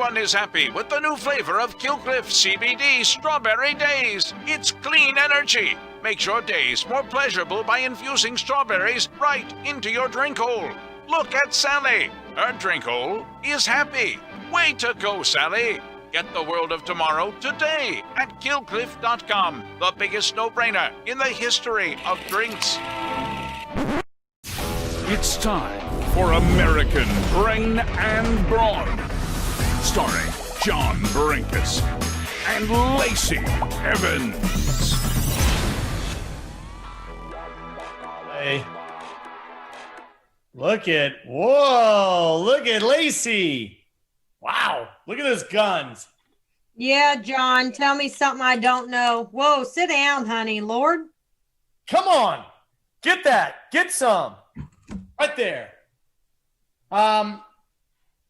everyone is happy with the new flavor of Killcliff CBD Strawberry Days. It's clean energy. Makes your days more pleasurable by infusing strawberries right into your drink hole. Look at Sally. Her drink hole is happy. Way to go, Sally. Get the world of tomorrow today at killcliff.com. The biggest no-brainer in the history of drinks. It's time for American Brain and Brawn, starring John Brenkus and Lacey Evans. Hey, look at Lacey. Wow, look at those guns. Yeah, John, tell me something I don't know. Whoa, sit down, honey. Lord. Come on, get that, get some. Right there.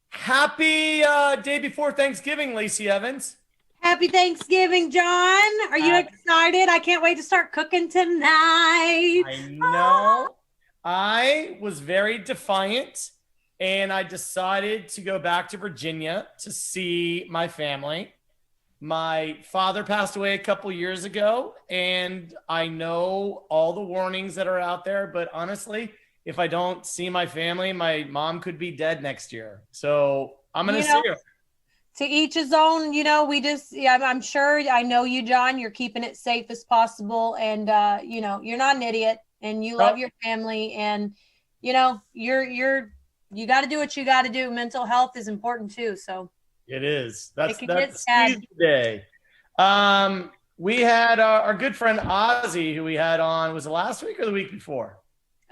Happy day before Thanksgiving, Lacey Evans. Happy Thanksgiving, John. Are you excited? I can't wait to start cooking tonight. I know. I was very defiant, and I decided to go back to Virginia to see my family. My father passed away a couple years ago, and I know all the warnings that are out there, but honestly, if I don't see my family, my mom could be dead next year. So I'm going to see her. To each his own, I'm sure, I know you, John, you're keeping it safe as possible. And, you're not an idiot and you love your family and, you got to do what you got to do. Mental health is important too. So it is. That's sad today. We had our good friend Ozzy, who we had on, was it last week or the week before?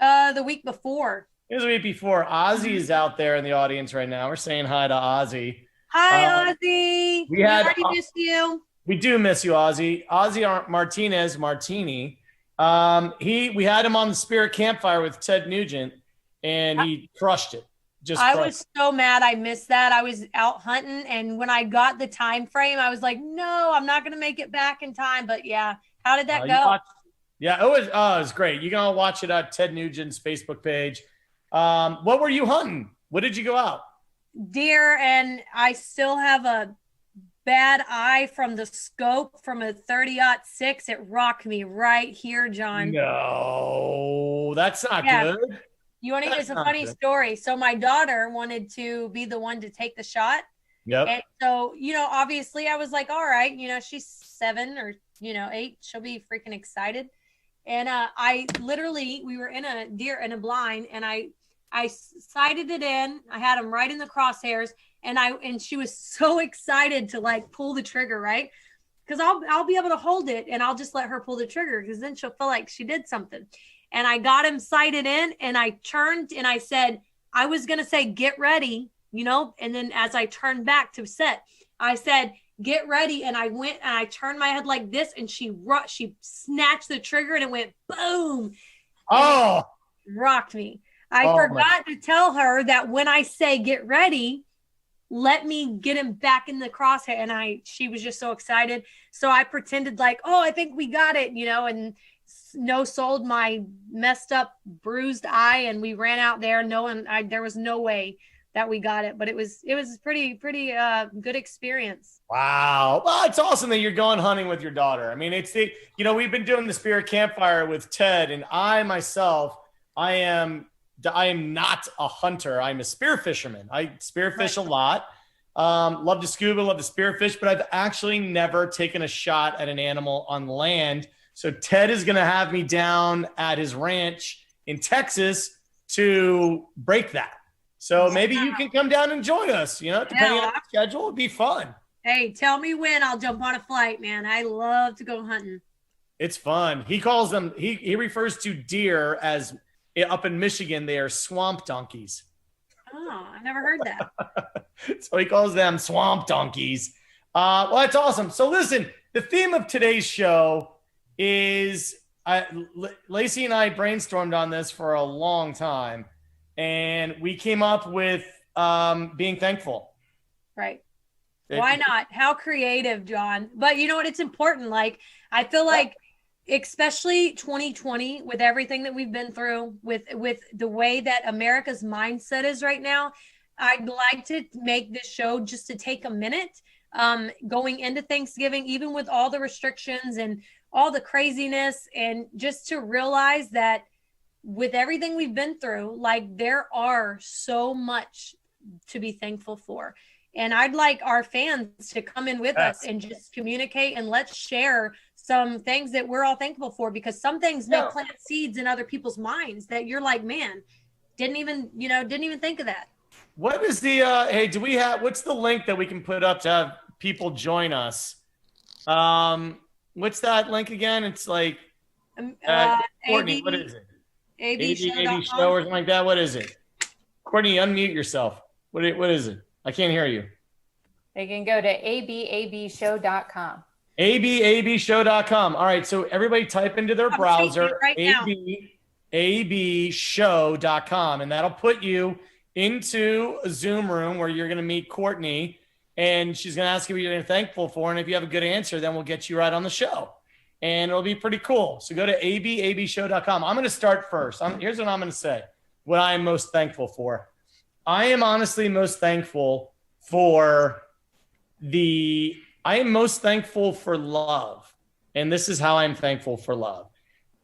The week before. It was the week before. Ozzy is out there in the audience right now. We're saying hi to Ozzy. Hi, Ozzy. We already missed you. We do miss you, Ozzy. Ozzy Martinez Martini. We had him on the Spirit Campfire with Ted Nugent, and he crushed it. I was so mad I missed that. I was out hunting, and when I got the time frame, I was like, no, I'm not going to make it back in time. But yeah, how did that go? Yeah, it was great. You can all watch it on Ted Nugent's Facebook page. What were you hunting? What did you go out? Deer, and I still have a bad eye from the scope from a 30-06. It rocked me right here, John. No, that's not good. You want to hear? It's a funny story. So my daughter wanted to be the one to take the shot. Yep. And so, obviously I was like, all right, she's 7 or, 8. She'll be freaking excited. And we were in a deer in a blind, and I sighted it in. I had him right in the crosshairs, and she was so excited to like pull the trigger, right? Because I'll be able to hold it, and I'll just let her pull the trigger, because then she'll feel like she did something. And I got him sighted in, and I turned and I said, I was gonna say get ready, and then as I turned back to set, I said, get ready. And I went and I turned my head like this, and she snatched the trigger, and it went boom. Oh, rocked me. I forgot to tell her that when I say get ready, let me get him back in the crosshair. And she was just so excited. So I pretended like, I think we got it, and sold my messed up bruised eye. And we ran out there. There was no way that we got it, but it was pretty good experience. Wow. Well, it's awesome that you're going hunting with your daughter. I mean, we've been doing the Spirit Campfire with Ted, and I myself, I am not a hunter. I'm a spear fisherman. I spearfish a lot. Love to scuba, love to spearfish, but I've actually never taken a shot at an animal on land. So Ted is going to have me down at his ranch in Texas to break that. So maybe you can come down and join us, depending on the schedule. It'd be fun. Hey, tell me when I'll jump on a flight, man. I love to go hunting. It's fun. He calls them, he refers to deer as, up in Michigan, they are swamp donkeys. Oh, I never heard that. So he calls them swamp donkeys. Well, that's awesome. So listen, the theme of today's show is, Lacey and I brainstormed on this for a long time, and we came up with being thankful. Right. Why not? How creative, John. But you know what? It's important. Like, I feel like, especially 2020, with everything that we've been through, with the way that America's mindset is right now, I'd like to make this show just to take a minute going into Thanksgiving, even with all the restrictions and all the craziness, and just to realize that with everything we've been through, like there are so much to be thankful for. And I'd like our fans to come in with us and just communicate, and let's share some things that we're all thankful for, because some things may plant seeds in other people's minds that you're like, man, didn't even think of that. What is the, hey, what's the link that we can put up to have people join us? What's that link again? It's like, Courtney, what is it? AB Show or something like that. What is it? Courtney, unmute yourself. What is it? I can't hear you. They can go to ababshow.com. ababshow.com. All right, so everybody type into their browser ababshow.com, and that'll put you into a Zoom room where you're going to meet Courtney, and she's going to ask you what you're thankful for, and if you have a good answer, then we'll get you right on the show, and it'll be pretty cool. So go to ababshow.com. I'm going to start first. Here's what I'm going to say, what I am most thankful for. I am honestly most thankful for love. And this is how I'm thankful for love.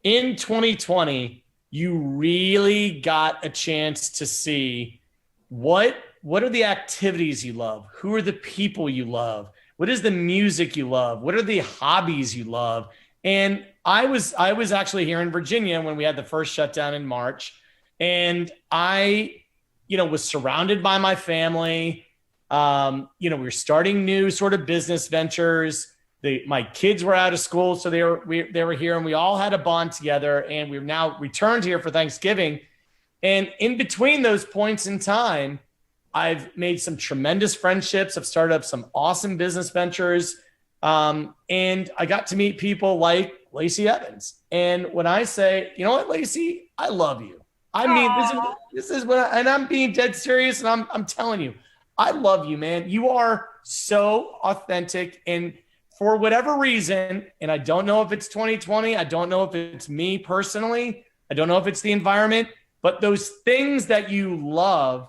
In 2020, you really got a chance to see what are the activities you love? Who are the people you love? What is the music you love? What are the hobbies you love? And I was actually here in Virginia when we had the first shutdown in March, and I was surrounded by my family. We were starting new sort of business ventures. My kids were out of school, so they were here, and we all had a bond together, and we've now returned here for Thanksgiving. And in between those points in time, I've made some tremendous friendships. I've started up some awesome business ventures. And I got to meet people like Lacey Evans. And when I say, you know what, Lacey, I love you. I mean, this is what and I'm being dead serious, and I'm telling you, I love you, man. You are so authentic, and for whatever reason, and I don't know if it's 2020, I don't know if it's me personally, I don't know if it's the environment, but those things that you love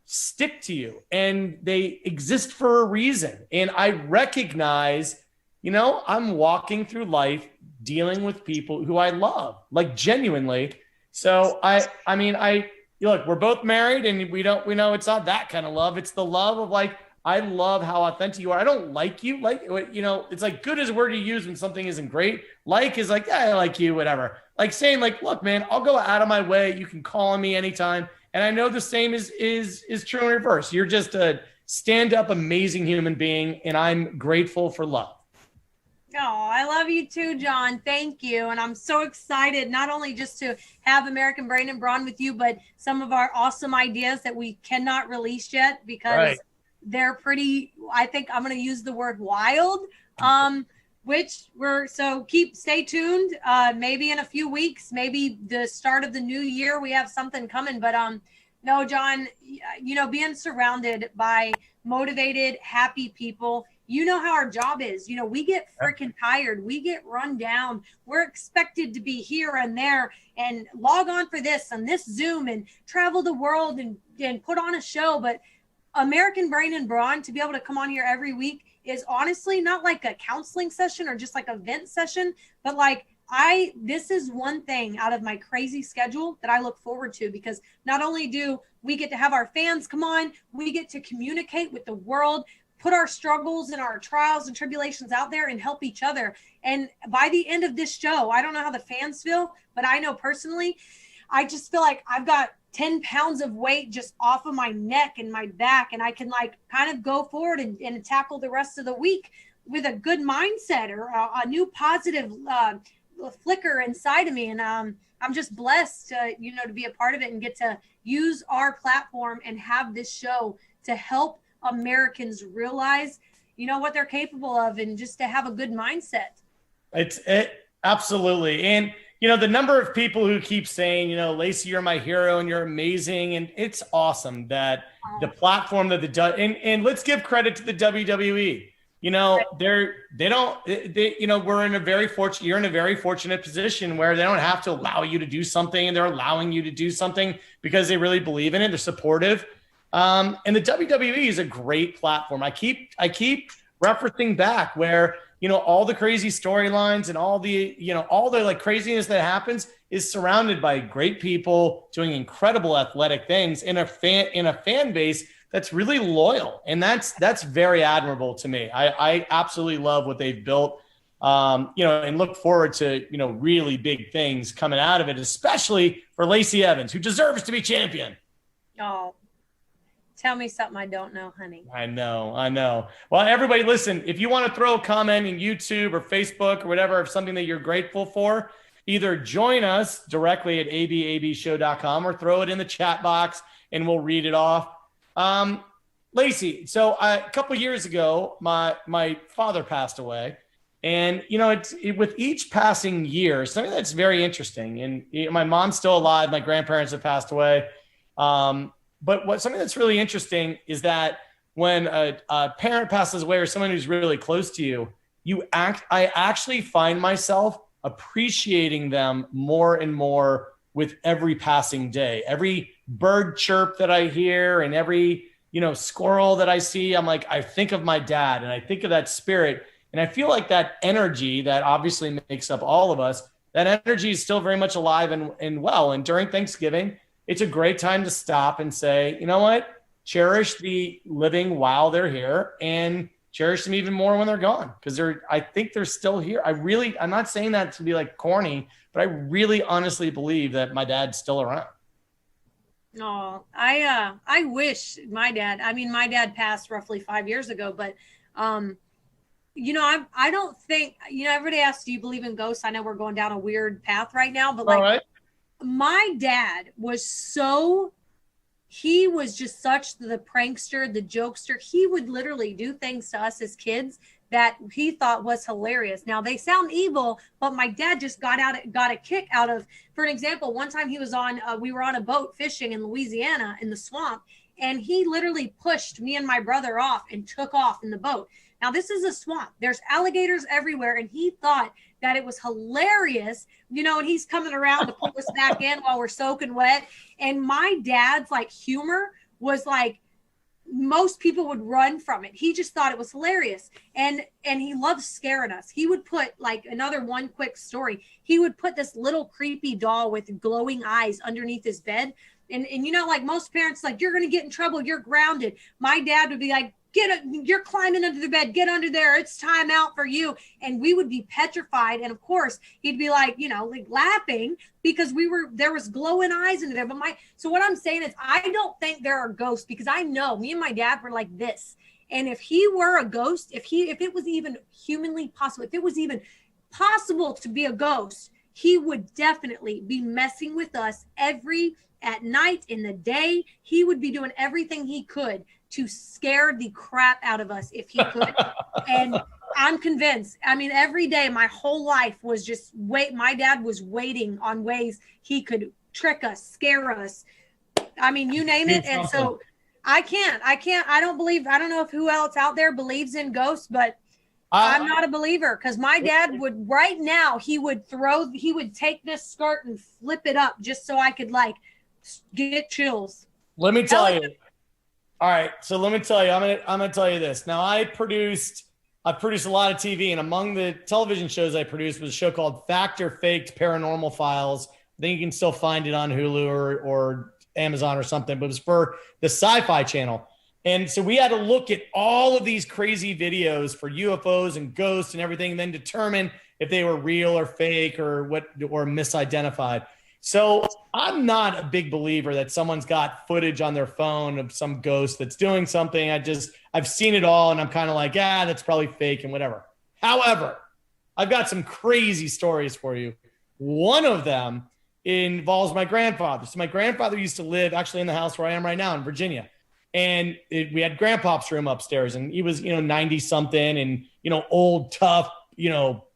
stick to you, and they exist for a reason. And I recognize, I'm walking through life dealing with people who I love, like genuinely. So look, we're both married, and we know it's not that kind of love. It's the love of like, I love how authentic you are. I don't like you. It's like good as a word you use when something isn't great. Like is like, yeah, I like you, whatever. Like saying like, look, man, I'll go out of my way. You can call on me anytime. And I know the same is true in reverse. You're just a stand-up, amazing human being, and I'm grateful for love. Oh, I love you too, John. Thank you. And I'm so excited, not only just to have American Brain and Brawn with you, but some of our awesome ideas that we cannot release yet because they're pretty, I think I'm going to use the word wild, stay tuned. Maybe in a few weeks, maybe the start of the new year, we have something coming. But no, John, being surrounded by motivated, happy people, how our job is. We get freaking tired. We get run down. We're expected to be here and there and log on for this and this Zoom and travel the world and put on a show. But American Brain and Brawn, to be able to come on here every week is honestly not like a counseling session or just like a vent session, but like this is one thing out of my crazy schedule that I look forward to, because not only do we get to have our fans come on, we get to communicate with the world, put our struggles and our trials and tribulations out there and help each other. And by the end of this show, I don't know how the fans feel, but I know personally, I just feel like I've got 10 pounds of weight just off of my neck and my back. And I can like kind of go forward and tackle the rest of the week with a good mindset or a new positive flicker inside of me. And I'm just blessed to be a part of it and get to use our platform and have this show to help Americans realize, what they're capable of, and just to have a good mindset. Absolutely. And, the number of people who keep saying, Lacey, you're my hero and you're amazing. And it's awesome that the platform that and let's give credit to the WWE. We're in a very fortunate, you're in a very fortunate position where they don't have to allow you to do something, and they're allowing you to do something because they really believe in it. They're supportive. And the WWE is a great platform. I keep referencing back where, all the crazy storylines and all the like craziness that happens is surrounded by great people doing incredible athletic things in a fan base that's really loyal. And that's very admirable to me. I absolutely love what they've built, and look forward to, really big things coming out of it, especially for Lacey Evans, who deserves to be champion. Oh, tell me something I don't know, honey. I know. Well, everybody, listen, if you want to throw a comment in YouTube or Facebook or whatever of something that you're grateful for, either join us directly at ababshow.com or throw it in the chat box and we'll read it off. Lacey, so a couple years ago, my father passed away. And, with each passing year, something that's very interesting. And my mom's still alive. My grandparents have passed away. But something that's really interesting is that when a parent passes away or someone who's really close to you, I actually find myself appreciating them more and more with every passing day. Every bird chirp that I hear and every, squirrel that I see, I'm like, I think of my dad and I think of that spirit. And I feel like that energy that obviously makes up all of us, that energy is still very much alive and well. And during Thanksgiving, it's a great time to stop and say, you know what? Cherish the living while they're here and cherish them even more when they're gone. Because I think they're still here. I'm not saying that to be like corny, but I really honestly believe that my dad's still around. Oh, I wish my dad passed roughly 5 years ago, but, I don't think, everybody asks, do you believe in ghosts? I know we're going down a weird path right now, but like, all right. My dad he was just such the prankster, the jokester. He would literally do things to us as kids that he thought was hilarious. Now they sound evil, but my dad just got a kick out of, for an example, one time we were on a boat fishing in Louisiana in the swamp, and he literally pushed me and my brother off and took off in the boat. Now this is a swamp. There's alligators everywhere. And he thought that it was hilarious, and he's coming around to pull us back in while we're soaking wet. And my dad's like humor was like, most people would run from it. He just thought it was hilarious. And he loved scaring us. He would put like one quick story. He would put this little creepy doll with glowing eyes underneath his bed. And like most parents, like, you're going to get in trouble. You're grounded. My dad would be like, you're climbing under the bed, get under there. It's time out for you. And we would be petrified. And of course he'd be like, like laughing because there was glowing eyes into there. So what I'm saying is I don't think there are ghosts, because I know me and my dad were like this. And if he were a ghost, if it was even humanly possible, if it was even possible to be a ghost, he would definitely be messing with us at night, in the day. He would be doing everything he could to scare the crap out of us if he could. And I'm convinced. Every day, my whole life was just my dad was waiting on ways he could trick us, scare us. You name it. And so I don't know if who else out there believes in ghosts, but I'm not a believer, because my dad would right now, he would take this skirt and flip it up just so I could like get chills. Let me tell you. All right. So let me tell you, I'm going to tell you this. Now I produced a lot of TV, and among the television shows I produced was a show called Fact or Faked Paranormal Files. I think you can still find it on Hulu or Amazon or something, but it was for the Sci-Fi Channel. And so we had to look at all of these crazy videos for UFOs and ghosts and everything, and then determine if they were real or fake or misidentified. So I'm not a big believer that someone's got footage on their phone of some ghost that's doing something. I've seen it all, and I'm kind of like, that's probably fake and whatever. However, I've got some crazy stories for you. One of them involves my grandfather. So my grandfather used to live actually in the house where I am right now in Virginia. And we had grandpa's room upstairs, and he was, 90 something and, old, tough,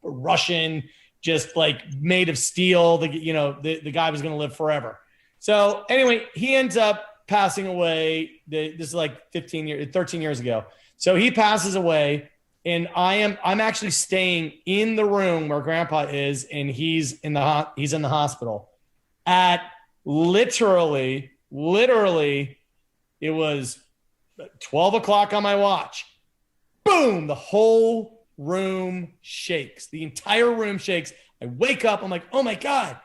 Russian, just like made of steel. The guy was going to live forever. So anyway, he ends up passing away. This is like 13 years ago. So he passes away, and I'm actually staying in the room where grandpa is, and he's in the hospital at literally It was 12 o'clock on my watch. Boom, the whole room shakes. The entire room shakes. I wake up, I'm like, oh my God.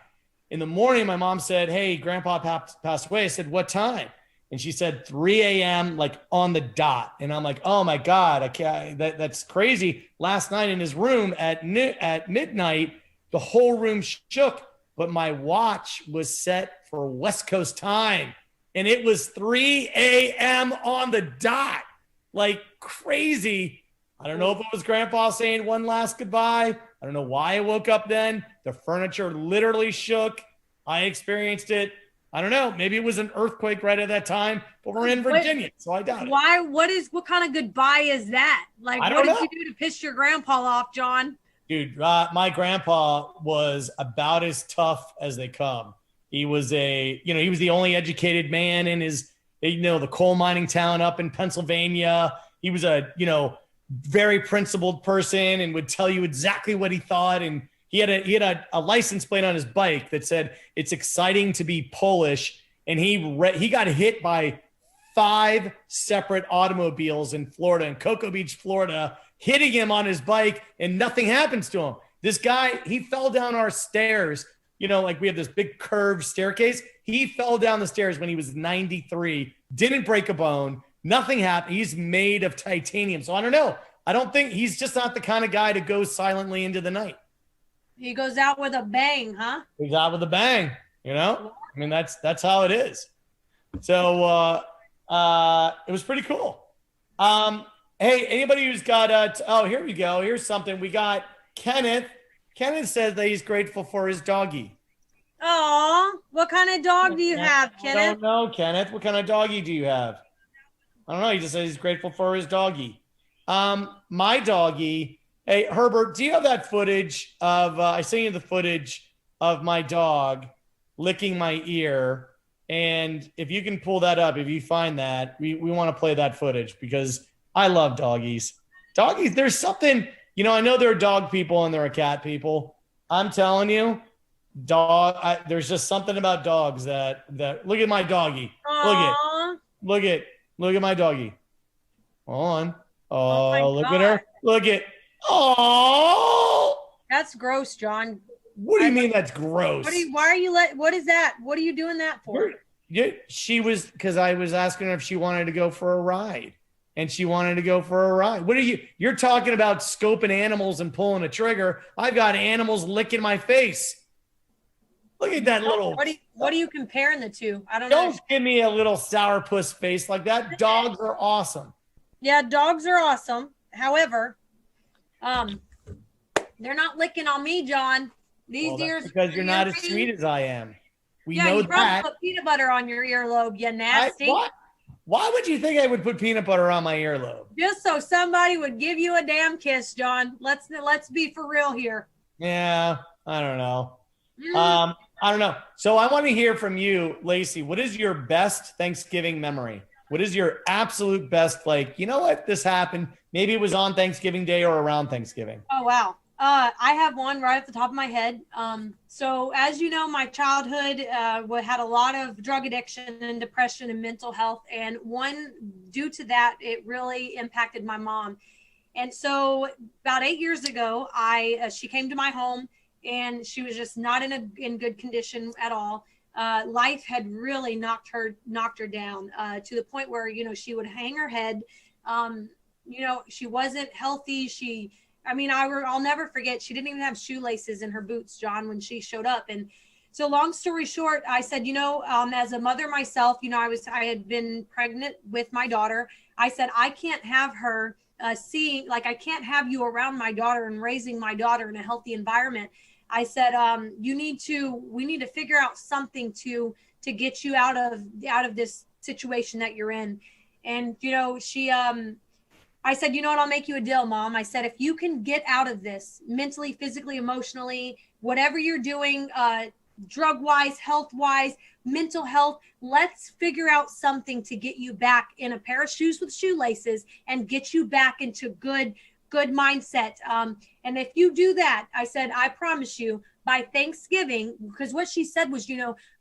In the morning, my mom said, hey, grandpa passed away. I said, what time? And she said 3 a.m., like on the dot. And I'm like, oh my God, I can't, that's crazy. Last night in his room at midnight, the whole room shook, but my watch was set for West Coast time. And it was 3 a.m. on the dot, like crazy. I don't know if it was grandpa saying one last goodbye. I don't know why I woke up then. The furniture literally shook. I experienced it. I don't know. Maybe it was an earthquake right at that time, but we're in Virginia, so I doubt it. Why? What kind of goodbye is that? Like, what did you do to piss your grandpa off, John? Dude, my grandpa was about as tough as they come. He was he was the only educated man in his, the coal mining town up in Pennsylvania. He was a, very principled person and would tell you exactly what he thought. And he had a license plate on his bike that said, it's exciting to be Polish. And he got hit by 5 separate automobiles in Florida, in Cocoa Beach, Florida, hitting him on his bike, and nothing happens to him. This guy, he fell down our stairs. Like we have this big curved staircase. He fell down the stairs when he was 93, didn't break a bone. Nothing happened. He's made of titanium. So I don't know. I don't think he's just not the kind of guy to go silently into the night. He goes out with a bang, huh? He's out with a bang, I mean, that's how it is. So it was pretty cool. Hey, anybody who's got here we go. Here's something. We got Kenneth. Kenneth says that he's grateful for his doggy. Oh, what kind of dog do you have, Kenneth? I don't know, Kenneth. What kind of doggy do you have? I don't know. He just says he's grateful for his doggy. My doggy. Hey, Herbert, do you have that footage of, I sent you the footage of my dog licking my ear. And if you can pull that up, if you find that, we want to play that footage because I love doggies. Doggies, there's something, I know there are dog people and there are cat people. I'm telling you, there's just something about dogs that look at my doggy. Aww. Look at my doggy. Hold on. Oh, look God. at her. Look at. Oh. That's gross, John. What do you mean that's gross? What is that? What are you doing that for? She was, because I was asking her if she wanted to go for a ride. And she wanted to go for a ride. You're talking about scoping animals and pulling a trigger. I've got animals licking my face. Look at that little. What are you comparing the two? I don't know. Don't give me a little sourpuss face like that. Dogs are awesome. Yeah, dogs are awesome. However, they're not licking on me, John. These ears. Because you're not as sweet as I am. We know you that. probably put peanut butter on your earlobe, you nasty. Why would you think I would put peanut butter on my earlobe? Just so somebody would give you a damn kiss, John. Let's be for real here. Yeah, I don't know. I don't know. So I want to hear from you, Lacey. What is your best Thanksgiving memory? What is your absolute best, you know what? This happened. Maybe it was on Thanksgiving Day or around Thanksgiving. Oh, wow. I have one right off the top of my head. So as you know, my childhood had a lot of drug addiction and depression and mental health. And due to that, it really impacted my mom. And so about 8 years ago, she came to my home and she was just not in good condition at all. Life had really knocked her down to the point where, she would hang her head. She wasn't healthy. I'll never forget, she didn't even have shoelaces in her boots, John, when she showed up. And so long story short, I said, as a mother myself, I had been pregnant with my daughter. I said, I can't have her I can't have you around my daughter and raising my daughter in a healthy environment. I said, we need to figure out something to get you out of this situation that you're in. And, I said, you know what, I'll make you a deal, Mom. I said, if you can get out of this mentally, physically, emotionally, whatever you're doing, drug-wise, health-wise, mental health, let's figure out something to get you back in a pair of shoes with shoelaces and get you back into good mindset. And if you do that, I said, I promise you, by Thanksgiving, because what she said was,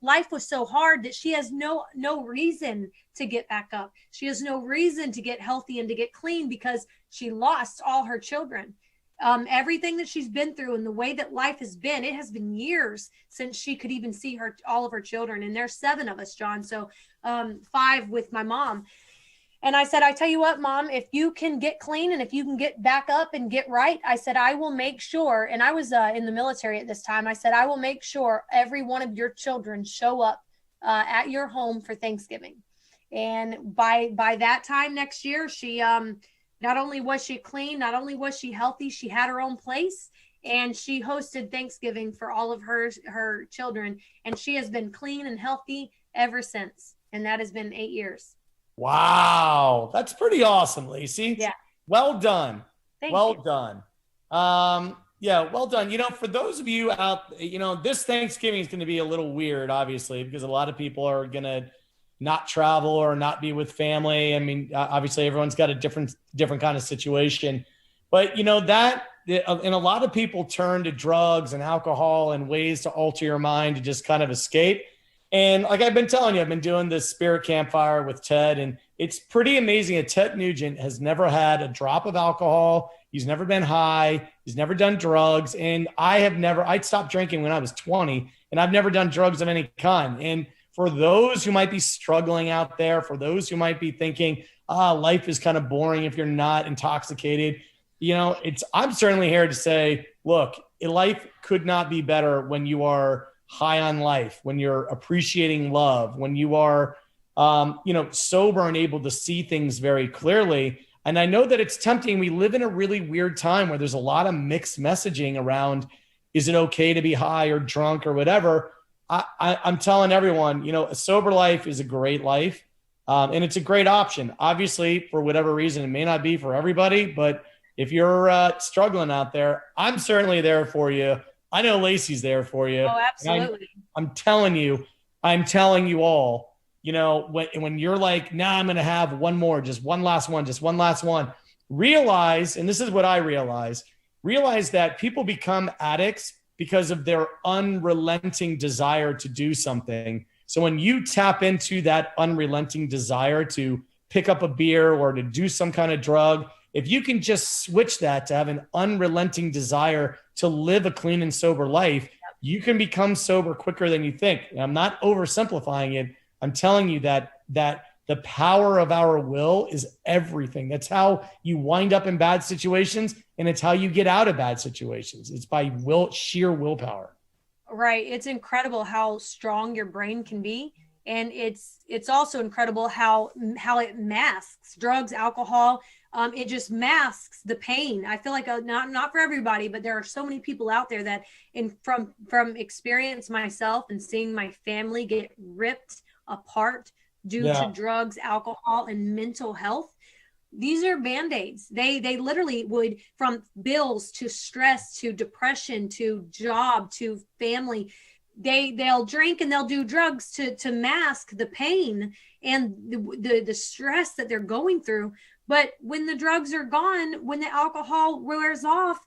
life was so hard that she has no reason to get back up. She has no reason to get healthy and to get clean because she lost all her children. Everything that she's been through and the way that life has been, it has been years since she could even see all of her children. And there's 7 of us, John. So 5 with my mom. And I said, I tell you what, Mom, if you can get clean and if you can get back up and get right, I said, I will make sure. And I was in the military at this time. I said, I will make sure every one of your children show up at your home for Thanksgiving. And by that time next year, she not only was she clean, not only was she healthy, she had her own place. And she hosted Thanksgiving for all of her children. And she has been clean and healthy ever since. And that has been 8 years. Wow. That's pretty awesome, Lacey. Yeah. Well done. Thank well you. done. Yeah, well done. For those of you out, this Thanksgiving is going to be a little weird, obviously, because a lot of people are going to not travel or not be with family. I mean, obviously everyone's got a different kind of situation, but and a lot of people turn to drugs and alcohol and ways to alter your mind to just kind of escape. And like I've been telling you, I've been doing this spirit campfire with Ted, and it's pretty amazing that Ted Nugent has never had a drop of alcohol. He's never been high. He's never done drugs. And I'd stopped drinking when I was 20, and I've never done drugs of any kind. And for those who might be struggling out there, for those who might be thinking, life is kind of boring if you're not intoxicated, I'm certainly here to say, look, life could not be better when you are high on life, when you're appreciating love, when you are, sober and able to see things very clearly. And I know that it's tempting. We live in a really weird time where there's a lot of mixed messaging around, is it okay to be high or drunk or whatever? I'm telling everyone, a sober life is a great life. And it's a great option. Obviously, for whatever reason, it may not be for everybody, but if you're struggling out there, I'm certainly there for you. I know Lacey's there for you. Oh, absolutely. I'm telling you all, when you're like, nah, I'm going to have one more, just one last one, realize, and this is what I realize that people become addicts because of their unrelenting desire to do something. So when you tap into that unrelenting desire to pick up a beer or to do some kind of drug, if you can just switch that to have an unrelenting desire to live a clean and sober life, you can become sober quicker than you think. And I'm not oversimplifying it. I'm telling you that the power of our will is everything. That's how you wind up in bad situations, and it's how you get out of bad situations. It's by sheer willpower. Right. It's incredible how strong your brain can be. And it's also incredible how it masks drugs, alcohol. It just masks the pain. I feel like not for everybody, but there are so many people out there that from experience myself and seeing my family get ripped apart due to drugs, alcohol, and mental health. These are Band-Aids. They literally would, from bills to stress to depression to job to family, they'll drink and they'll do drugs to mask the pain and the stress that they're going through. But when the drugs are gone, when the alcohol wears off,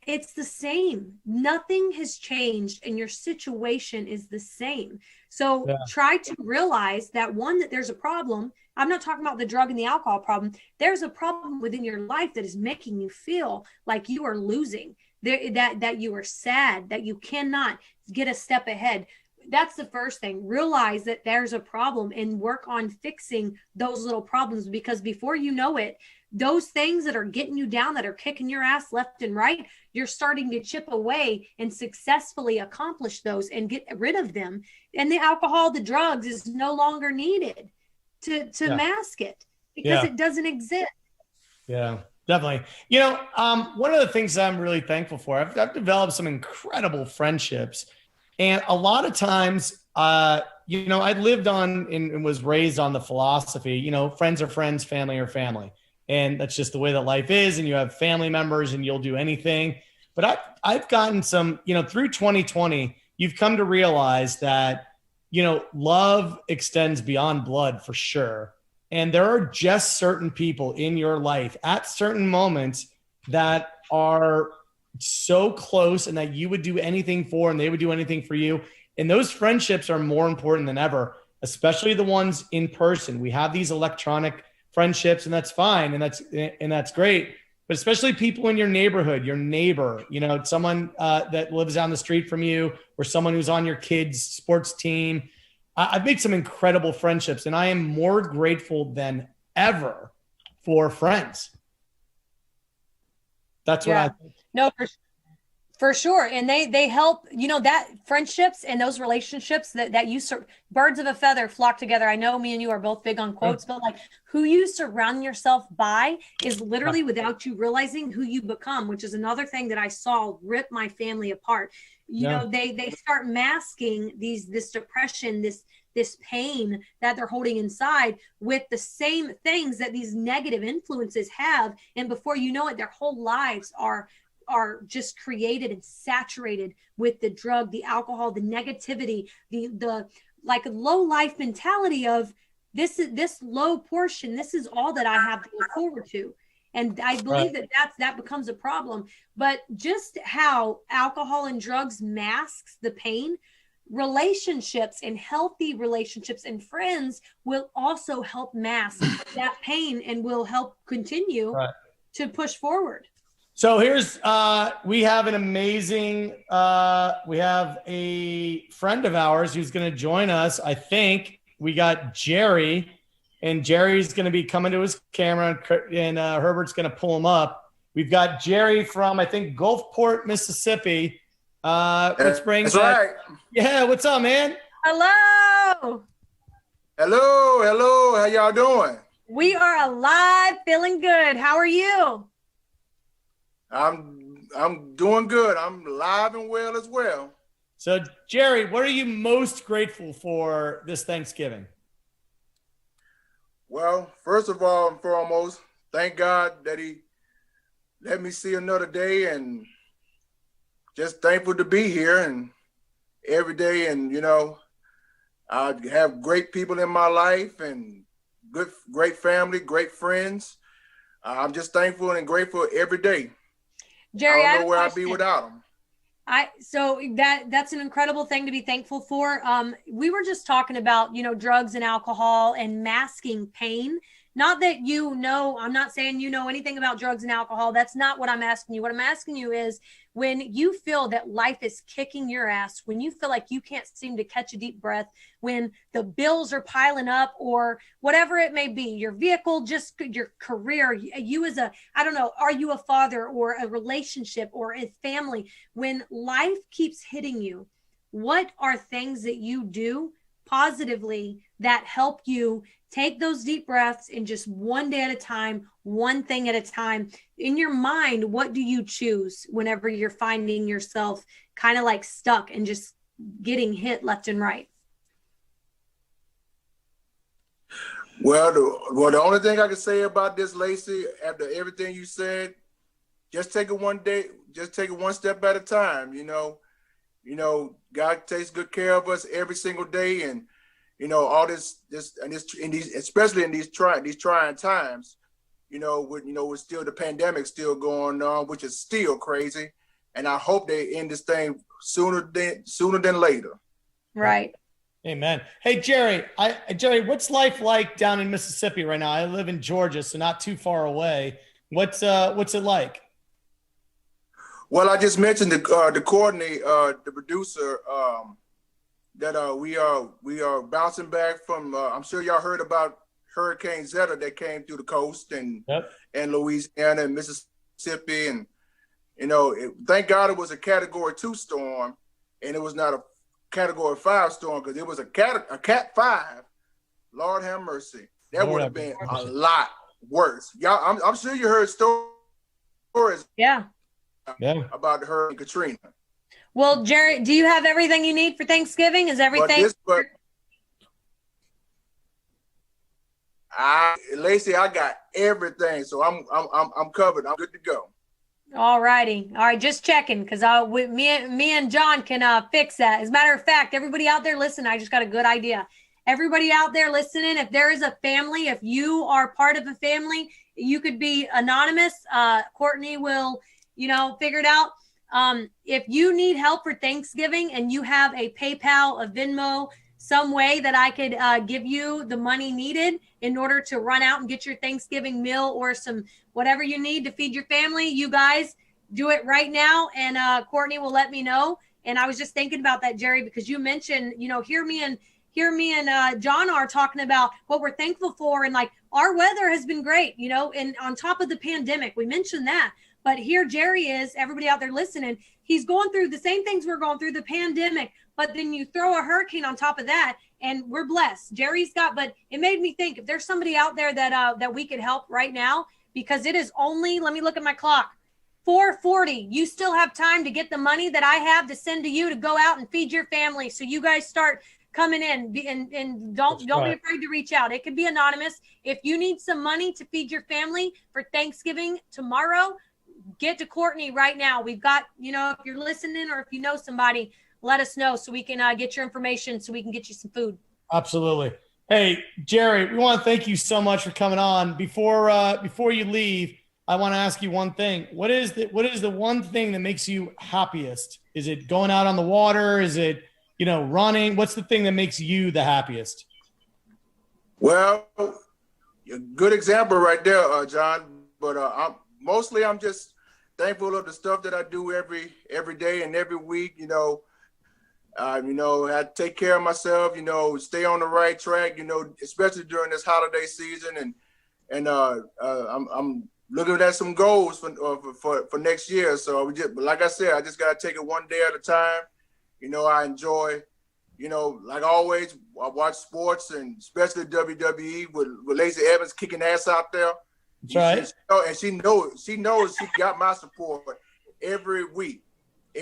it's the same. Nothing has changed and your situation is the same. So try to realize that that there's a problem. I'm not talking about the drug and the alcohol problem. There's a problem within your life that is making you feel like you are losing, that you are sad, that you cannot get a step ahead. That's the first thing. Realize that there's a problem and work on fixing those little problems, because before you know it, those things that are getting you down, that are kicking your ass left and right, you're starting to chip away and successfully accomplish those and get rid of them. And the alcohol, the drugs is no longer needed to mask it, because it doesn't exist. Yeah, definitely. One of the things that I'm really thankful for, I've developed some incredible friendships. And a lot of times, I lived on and was raised on the philosophy, friends are friends, family are family. And that's just the way that life is. And you have family members and you'll do anything. But I've gotten some, through 2020, you've come to realize that, love extends beyond blood for sure. And there are just certain people in your life at certain moments that are so close and that you would do anything for and they would do anything for you. And those friendships are more important than ever, especially the ones in person. We have these electronic friendships, and that's fine, and that's great. But especially people in your neighborhood, your neighbor, someone that lives down the street from you, or someone who's on your kids' sports team. I've made some incredible friendships, and I am more grateful than ever for friends. That's what I think. No, for sure. And they help, that friendships and those relationships that you birds of a feather flock together. I know me and you are both big on quotes, but like who you surround yourself by is literally without you realizing who you become, which is another thing that I saw rip my family apart. They start masking this depression, this pain that they're holding inside with the same things that these negative influences have. And before you know it, their whole lives are just created and saturated with the drug, the alcohol, the negativity, the like low life mentality of this low portion. This is all that I have to look forward to. And I believe that becomes a problem. But just how alcohol and drugs masks the pain, relationships and healthy relationships and friends will also help mask that pain and will help continue to push forward. So here's, we have an amazing, we have a friend of ours who's going to join us. I think we got Jerry, and Jerry's going to be coming to his camera, and Herbert's going to pull him up. We've got Jerry from, I think, Gulfport, Mississippi. Let's bring That's right. Yeah, what's up, man? Hello. Hello. How y'all doing? We are alive, feeling good. How are you? I'm doing good. I'm alive and well as well. So, Jerry, what are you most grateful for this Thanksgiving? Well, first of all and foremost, thank God that he let me see another day, and just thankful to be here and every day. And, I have great people in my life and great family, great friends. I'm just thankful and grateful every day. Jerry, I don't know where I'd be without them. So that's an incredible thing to be thankful for. We were just talking about, drugs and alcohol and masking pain. Not that I'm not saying anything about drugs and alcohol. That's not what I'm asking you. What I'm asking you is when you feel that life is kicking your ass, when you feel like you can't seem to catch a deep breath, when the bills are piling up or whatever it may be, your vehicle, just your career, you as I don't know, are you a father or a relationship or a family? When life keeps hitting you, what are things that you do positively that help you take those deep breaths and just one day at a time, one thing at a time? In your mind, what do you choose whenever you're finding yourself kind of like stuck and just getting hit left and right? Well, the only thing I can say about this, Lacey, after everything you said, just take it one step at a time. God takes good care of us every single day, and all this especially in these trying times, with still the pandemic still going on, which is still crazy. And I hope they end this thing sooner than later. Right. Amen. Hey, Jerry, what's life like down in Mississippi right now? I live in Georgia, so not too far away. What's it like? Well, I just mentioned the coordinator, the producer, that we are bouncing back from. I'm sure y'all heard about Hurricane Zeta that came through the coast and Louisiana and Mississippi, and thank God it was a Category 2 storm, and it was not a Category 5 storm, because it was a Cat 5. Lord have mercy, that would have been a lot worse. Y'all, I'm sure you heard stories. Yeah. About Hurricane Katrina. Well, Jerry, do you have everything you need for Thanksgiving? Is everything? Lacey, I got everything, so I'm covered. I'm good to go. All righty. All right, just checking, because me and John can fix that. As a matter of fact, everybody out there listening, I just got a good idea. Everybody out there listening, if there is a family, if you are part of a family, you could be anonymous. Courtney will, figure it out. If you need help for Thanksgiving and you have a PayPal, a Venmo, some way that I could give you the money needed in order to run out and get your Thanksgiving meal or some whatever you need to feed your family, you guys do it right now. And Courtney will let me know. And I was just thinking about that, Jerry, because you mentioned, hear me and John are talking about what we're thankful for. And like our weather has been great, and on top of the pandemic, we mentioned that. But here Jerry is, everybody out there listening, he's going through the same things we're going through, the pandemic, but then you throw a hurricane on top of that and we're blessed. Jerry's got, but it made me think if there's somebody out there that we could help right now, because it is only, let me look at my clock, 4:40. You still have time to get the money that I have to send to you to go out and feed your family. So you guys start coming in and don't be afraid to reach out. It could be anonymous. If you need some money to feed your family for Thanksgiving tomorrow, get to Courtney right now. We've got, if you're listening or if you know somebody, let us know so we can get your information so we can get you some food. Absolutely. Hey, Jerry, we want to thank you so much for coming on. Before you leave, I want to ask you one thing. What is the one thing that makes you happiest? Is it going out on the water? Is it, running? What's the thing that makes you the happiest? Well, a good example right there, John. But I'm just thankful of the stuff that I do every day and every week. I take care of myself. Stay on the right track. Especially during this holiday season, and I'm looking at some goals for next year. So like I said, I just gotta take it one day at a time. I enjoy, like always, I watch sports and especially WWE with Lacey Evans kicking ass out there. That's right. And she knows she got my support every week.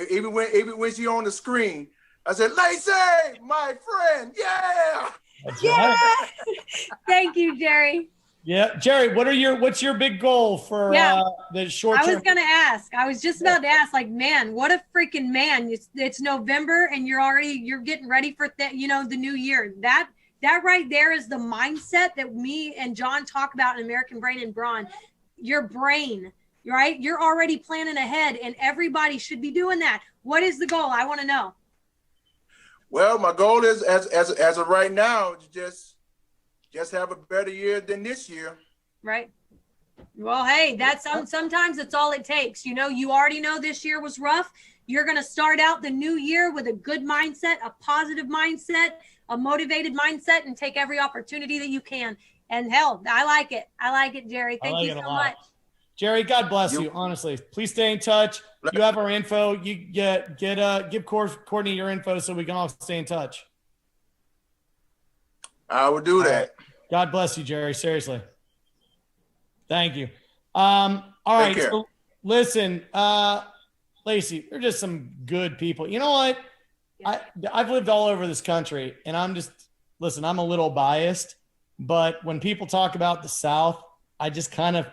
Even when she on the screen, I said, Lacey, my friend, yeah. That's yeah. Right. Thank you, Jerry. Yeah, Jerry, what's your big goal for the short term? I was gonna ask. I was just about to ask. Like, man, what a freaking man! It's November, and you're getting ready for the new year. That right there is the mindset that me and John talk about in American Brain and Brawn. Your brain, right? You're already planning ahead, and everybody should be doing that. What is the goal? I want to know. Well, my goal is as of right now, just have a better year than this year. Right. Well, hey, that's sometimes it's all it takes. You already know this year was rough. You're going to start out the new year with a good mindset, a positive mindset, a motivated mindset, and take every opportunity that you can. And hell, I like it. I like it, Jerry. Thank you so much. Jerry, God bless you. Honestly, please stay in touch. You have our info. You give Courtney your info so we can all stay in touch. I will do that. God bless you, Jerry. Seriously. Thank you. All right. So listen, Lacey, they're just some good people. You know what? Yeah. I've lived all over this country, and I'm a little biased, but when people talk about the South, I just kind of,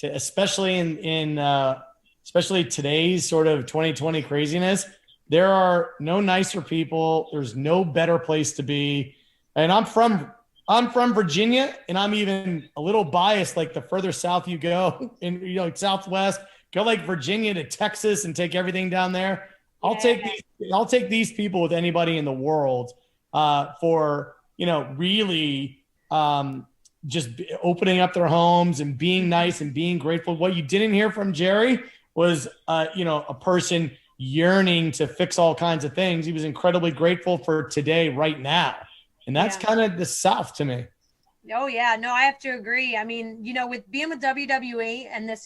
especially especially today's sort of 2020 craziness, there are no nicer people. There's no better place to be. And I'm from Virginia, and I'm even a little biased. Like the further south you go, in Southwest, go like Virginia to Texas and take everything down there. I'll take these people with anybody in the world for really just opening up their homes and being nice and being grateful. What you didn't hear from Jerry was a person yearning to fix all kinds of things. He was incredibly grateful for today, right now. And that's kind of the South to me. Oh, yeah. No, I have to agree. I mean, with being with WWE and it's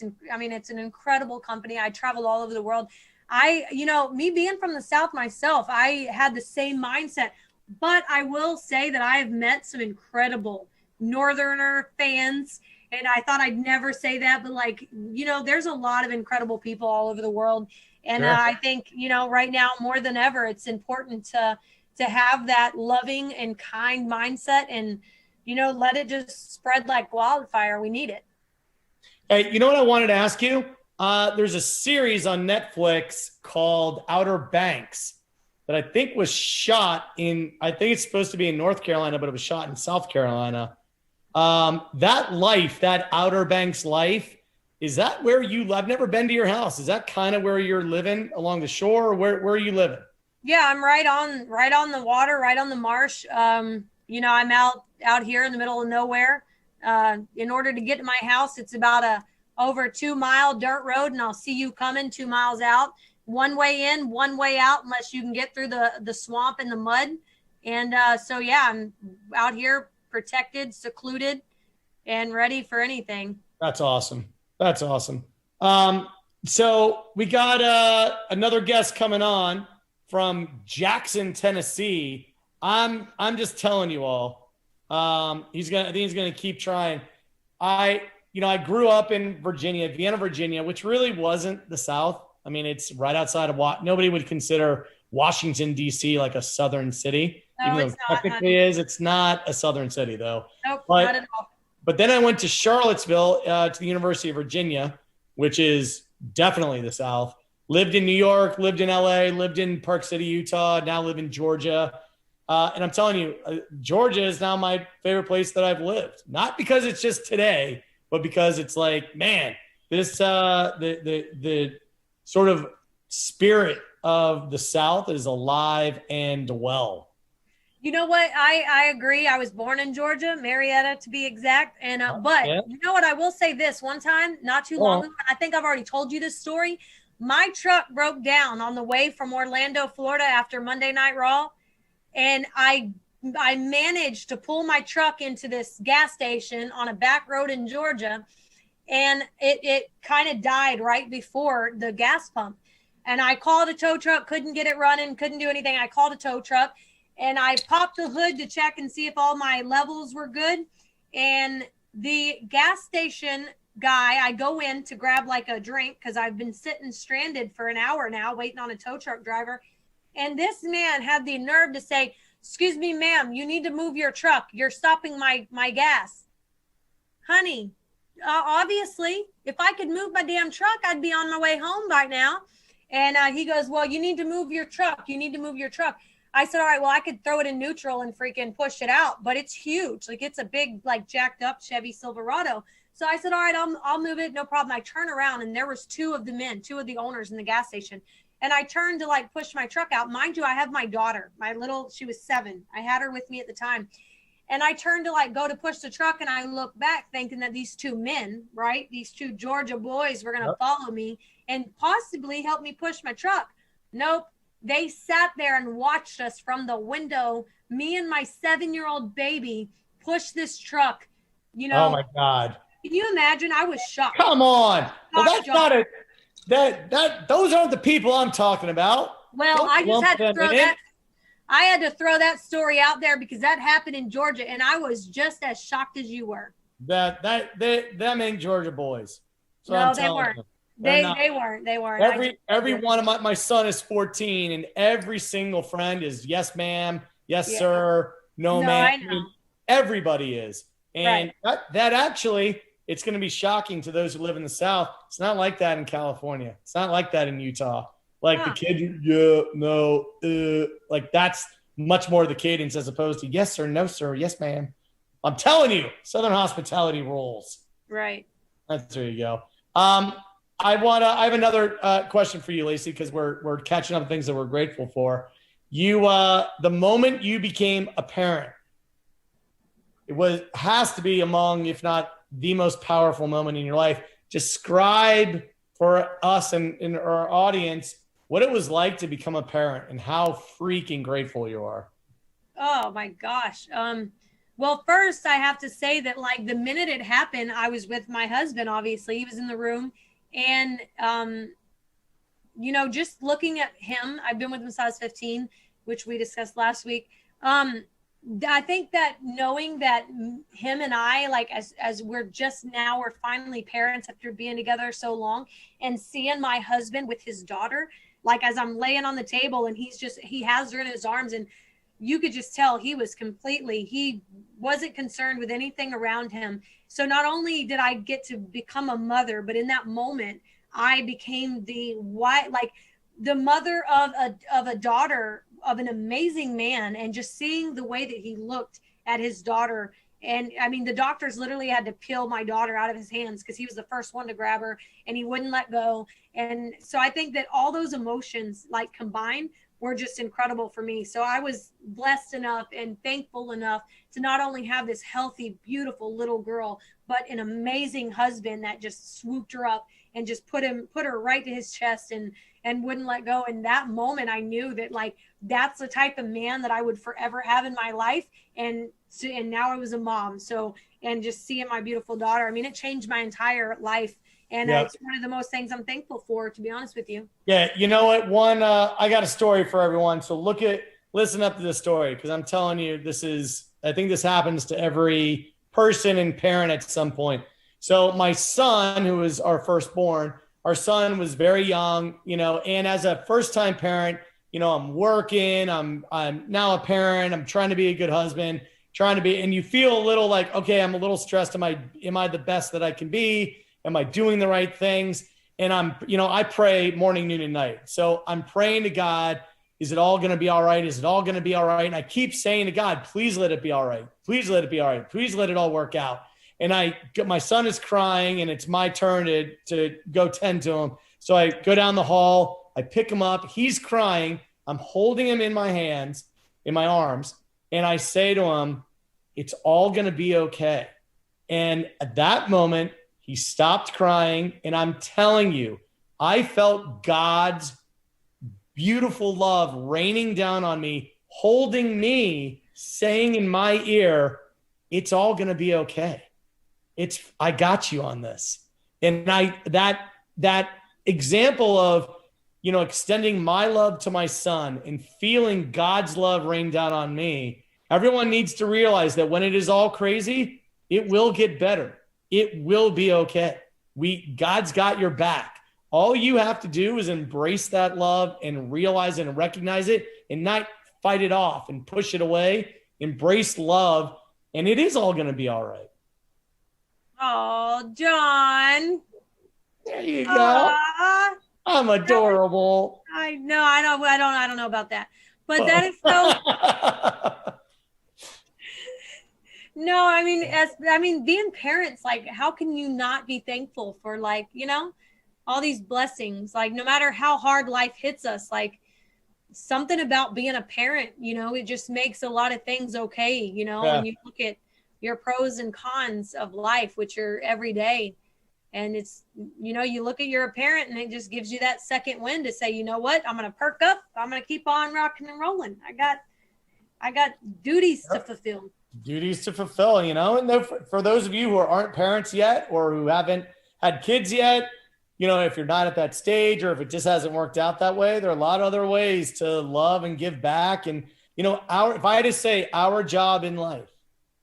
an incredible company. I travel all over the world. Me being from the South myself, I had the same mindset. But I will say that I have met some incredible Northerner fans. And I thought I'd never say that. But there's a lot of incredible people all over the world. And sure. I think, right now more than ever, it's important to have that loving and kind mindset and, let it just spread like wildfire. We need it. Hey, you know what I wanted to ask you? There's a series on Netflix called Outer Banks that I think was shot I think it's supposed to be in North Carolina, but it was shot in South Carolina. That Outer Banks life Is that where I've never been to your house. Is that kind of where you're living, along the shore, or where are you living? Yeah, I'm right on the water, right on the marsh. You know, I'm out here in the middle of nowhere. In order to get to my house, it's about over 2-mile dirt road, and I'll see you coming 2 miles out. One way in, one way out, unless you can get through the swamp and the mud. And so, yeah, I'm out here protected, secluded, and ready for anything. That's awesome. That's awesome. So we got another guest coming on from Jackson, Tennessee. I'm just telling you all, I think he's gonna keep trying. I grew up in Virginia, Vienna, Virginia, which really wasn't the South. I mean, it's right outside of nobody would consider Washington, D.C. like a southern city. No, even though it's it not. technically is. It's not a southern city, though. Nope, not at all. But then I went to Charlottesville, to the University of Virginia, which is definitely the South. Lived in New York, lived in LA, lived in Park City, Utah, now live in Georgia. And I'm telling you, Georgia is now my favorite place that I've lived. Not because it's just today, but because it's like, man, this the sort of spirit of the South is alive and well. You know what? I agree. I was born in Georgia, Marietta to be exact. And but yeah. You know what? I will say this one time, not too long ago. I think I've already told you this story. My truck broke down on the way from Orlando, Florida after Monday Night Raw. And I managed to pull my truck into this gas station on a back road in Georgia. And it kind of died right before the gas pump. And I called a tow truck, couldn't get it running, couldn't do anything. I called a tow truck and I popped the hood to check and see if all my levels were good. And the gas station guy, I go in to grab like a drink because I've been sitting stranded for an hour now waiting on a tow truck driver. And this man had the nerve to say, "Excuse me, ma'am, you need to move your truck. You're stopping my gas." Honey, obviously, if I could move my damn truck, I'd be on my way home by now. And he goes, "Well, you need to move your truck. You need to move your truck." I said, "All right, well, I could throw it in neutral and freaking push it out, but it's huge. Like, it's a big, like, jacked up Chevy Silverado." So I said, "All right, I'll move it. No problem." I turn around and there was two of the owners in the gas station. And I turned to like push my truck out. Mind you, I have my daughter, she was 7. I had her with me at the time. And I turned to like go to push the truck. And I look back thinking that these two men, right? These two Georgia boys were going to follow me and possibly help me push my truck. Nope. They sat there and watched us from the window, me and my 7-year-old baby, push this truck, you know. Oh my God. Can you imagine? I was shocked. Come on. Well, that's not it. Those aren't the people I'm talking about. Well, I just had to throw that. I had to throw that story out there because that happened in Georgia, and I was just as shocked as you were. Them ain't Georgia boys. So no, they weren't. They weren't. Every one of my son is 14, and every single friend is yes, ma'am, yes, sir, no, ma'am. I mean, everybody is, and that actually. It's going to be shocking to those who live in the South. It's not like that in California. It's not like that in Utah. Like the kid, like that's much more the cadence as opposed to yes, sir, no, sir, yes, ma'am. I'm telling you, Southern hospitality rules. Right. There you go. I have another question for you, Lacey, because we're catching up on things that we're grateful for. You, the moment you became a parent, has to be among, if not the most powerful moment in your life. Describe for us and our audience what it was like to become a parent and how freaking grateful you are. Oh my gosh. Well, first I have to say that like the minute it happened, I was with my husband, obviously. He was in the room. And, you know, just looking at him, I've been with him since I was 15, which we discussed last week. I think that knowing that him and I, like as we're finally parents after being together so long, and seeing my husband with his daughter, like as I'm laying on the table and he has her in his arms, and you could just tell he wasn't concerned with anything around him. So not only did I get to become a mother, but in that moment I became the mother of a daughter of an amazing man, and just seeing the way that he looked at his daughter And I mean, the doctors literally had to peel my daughter out of his hands because he was the first one to grab her and he wouldn't let go. And so I think that all those emotions like combined were just incredible for me. So I was blessed enough and thankful enough to not only have this healthy, beautiful little girl, but an amazing husband that just swooped her up and just put her right to his chest and wouldn't let go. In that moment, I knew that like, that's the type of man that I would forever have in my life. And now I was a mom. So, and just seeing my beautiful daughter, I mean, it changed my entire life. And it's one of the most things I'm thankful for, to be honest with you. Yeah. You know what? I got a story for everyone. So listen up to this story. Cause I'm telling you, I think this happens to every person and parent at some point. So my son, who was our firstborn, our son was very young, and as a first-time parent, I'm working, I'm now a parent, I'm trying to be a good husband, and you feel a little like, okay, I'm a little stressed. Am I the best that I can be? Am I doing the right things? And I pray morning, noon, and night. So I'm praying to God, is it all going to be all right? Is it all going to be all right? And I keep saying to God, please let it be all right. Please let it be all right. Please let it all work out. And my son is crying and it's my turn to go tend to him. So I go down the hall, I pick him up. He's crying. I'm holding him in my hands, in my arms. And I say to him, it's all going to be okay. And at that moment, he stopped crying. And I'm telling you, I felt God's beautiful love raining down on me, holding me, saying in my ear, it's all going to be okay. I got you on this. And that example of, extending my love to my son and feeling God's love rain down on me, everyone needs to realize that when it is all crazy, it will get better. It will be okay. God's got your back. All you have to do is embrace that love and realize it and recognize it and not fight it off and push it away. Embrace love, and it is all going to be all right. Oh, John. There you go. I'm adorable. I know. I don't know about that. But that is so No, I mean being parents, like how can you not be thankful for all these blessings? Like no matter how hard life hits us, like something about being a parent, it just makes a lot of things okay, when you look at your pros and cons of life, which are every day. And it's, you look at you're a parent and it just gives you that second wind to say, you know what, I'm going to perk up. I'm going to keep on rocking and rolling. I got duties to fulfill. Duties to fulfill, and for those of you who aren't parents yet, or who haven't had kids yet, if you're not at that stage, or if it just hasn't worked out that way, there are a lot of other ways to love and give back. And, if I had to say our job in life,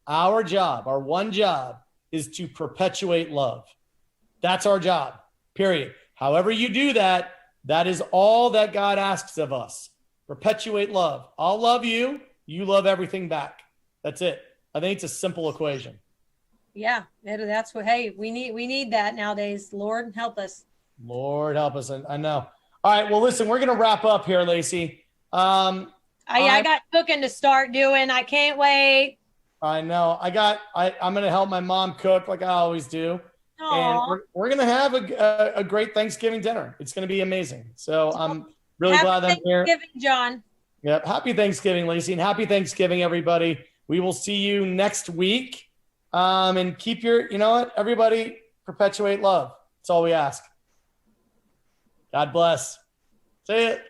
our one job is to perpetuate love. That's our job, period. However you do that, that is all that God asks of us. Perpetuate love. I'll love you. You love everything back. That's it. I think it's a simple equation. Yeah, that's what, hey, we need that nowadays. Lord, help us. Lord, help us. I know. All right. Well, listen, we're going to wrap up here, Lacey. I got cooking to start doing. I can't wait. I know. I'm going to help my mom cook like I always do. Aww. And we're going to have a great Thanksgiving dinner. It's going to be amazing. So I'm really glad I'm here. Happy Thanksgiving, John. Yep. Happy Thanksgiving, Lacey, and happy Thanksgiving, everybody. We will see you next week. And keep everybody perpetuate love. That's all we ask. God bless. Say it.